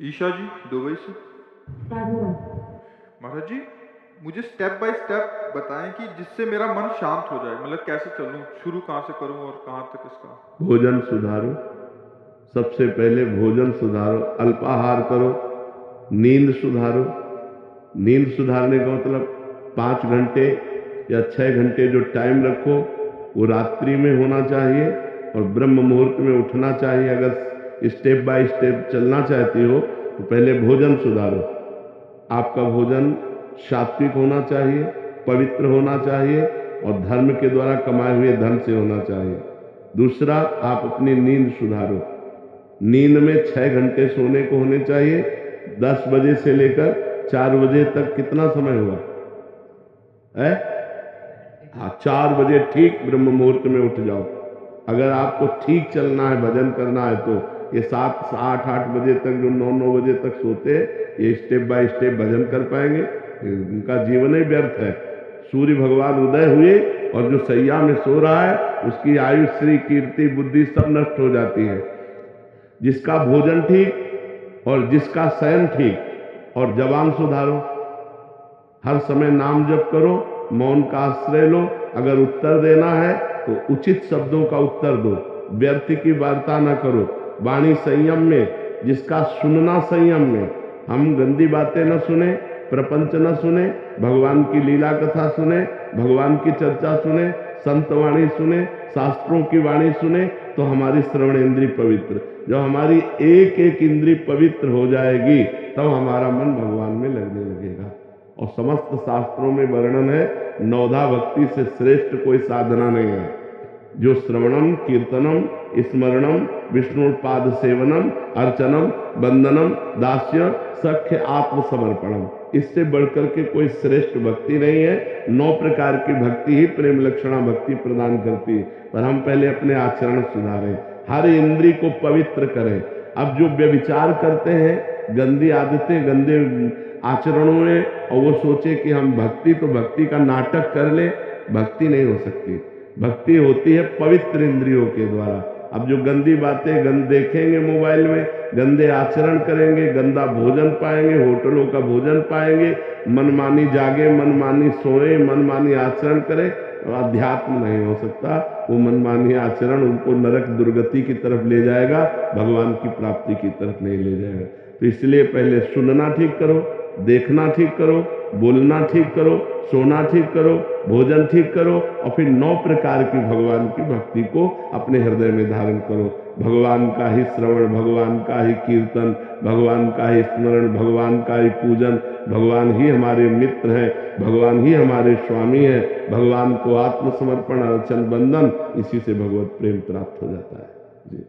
ईशा जी, Dubai से। महाराज जी, मुझे step by step बताएं कि जिससे मेरा मन शांत हो जाए। मतलब कैसे चलूं, शुरू कहाँ से करूं और कहाँ तक इसका। भोजन सुधारो। सबसे पहले भोजन सुधारो, अल्पाहार करो। नींद सुधारो। नींद सुधारने का मतलब 5 घंटे या 6 घंटे जो टाइम रखो वो रात्रि में होना चाहिए और ब्रह्म मुहूर्त में उठना चाहिए। अगर स्टेप बाय स्टेप चलना चाहती हो तो पहले भोजन सुधारो। आपका भोजन सात्विक होना चाहिए, पवित्र होना चाहिए और धर्म के द्वारा कमाए हुए धन से होना चाहिए। दूसरा, आप अपनी नींद सुधारो। नींद में 6 घंटे सोने को होने चाहिए। 10 बजे से लेकर 4 बजे तक कितना समय हुआ है? हाँ, 4 बजे ठीक ब्रह्म मुहूर्त में उठ जाओ। अगर आपको ठीक चलना है, भजन करना है तो ये 7, 8 बजे तक जो 9 बजे तक सोते हैं, ये स्टेप बाय स्टेप भजन कर पाएंगे? उनका जीवन ही व्यर्थ है। सूर्य भगवान उदय हुए और जो सैया में सो रहा है उसकी आयु, श्री, कीर्ति, बुद्धि सब नष्ट हो जाती है। जिसका भोजन ठीक और जिसका शयन ठीक और जबान सुधारो। हर समय नाम जप करो, मौन का आश्रय लो। अगर उत्तर देना है तो उचित शब्दों का उत्तर दो, व्यर्थ की वार्ता न करो। वाणी संयम में, जिसका सुनना संयम में। हम गंदी बातें न सुने, प्रपंच न सुने, भगवान की लीला कथा सुने, भगवान की चर्चा सुने, संत वाणी सुने, शास्त्रों की वाणी सुने तो हमारी श्रवण इंद्री पवित्र। जब हमारी एक एक इंद्री पवित्र हो जाएगी तब हमारा मन भगवान में लगने लगेगा। और समस्त शास्त्रों में वर्णन है, नौधा भक्ति से श्रेष्ठ कोई साधना नहीं है। जो श्रवणम, कीर्तनम, स्मरणम, विष्णुपाद सेवनम, अर्चनम, वंदनम, दास्य, सख्य, आत्मसमर्पणम, इससे बढ़कर के कोई श्रेष्ठ भक्ति नहीं है। 9 प्रकार की भक्ति ही प्रेम लक्षणा भक्ति प्रदान करती है। पर हम पहले अपने आचरण सुधारें, हर इंद्री को पवित्र करें। अब जो व्यभिचार करते हैं, गंदी आदतें, गंदे आचरणों में, और वो सोचे कि हम भक्ति तो भक्ति का नाटक कर ले, भक्ति नहीं हो सकती। भक्ति होती है पवित्र इंद्रियों के द्वारा। अब जो गंदी बातें देखेंगे मोबाइल में, गंदे आचरण करेंगे, गंदा भोजन पाएंगे, होटलों का भोजन पाएंगे, मनमानी जागे, मनमानी सोए, मनमानी आचरण करें, अध्यात्म नहीं हो सकता। वो मनमानी आचरण उनको नरक दुर्गति की तरफ ले जाएगा, भगवान की प्राप्ति की तरफ नहीं ले जाएगा। तो इसलिए पहले सुनना ठीक करो, देखना ठीक करो, बोलना ठीक करो, सोना ठीक करो, भोजन ठीक करो और फिर 9 प्रकार की भगवान की भक्ति को अपने हृदय में धारण करो। भगवान का ही श्रवण, भगवान का ही कीर्तन, भगवान का ही स्मरण, भगवान का ही पूजन। भगवान ही हमारे मित्र हैं, भगवान ही हमारे स्वामी हैं। भगवान को आत्मसमर्पण, अर्चन, वंदन, इसी से भगवत प्रेम प्राप्त हो जाता है। जी।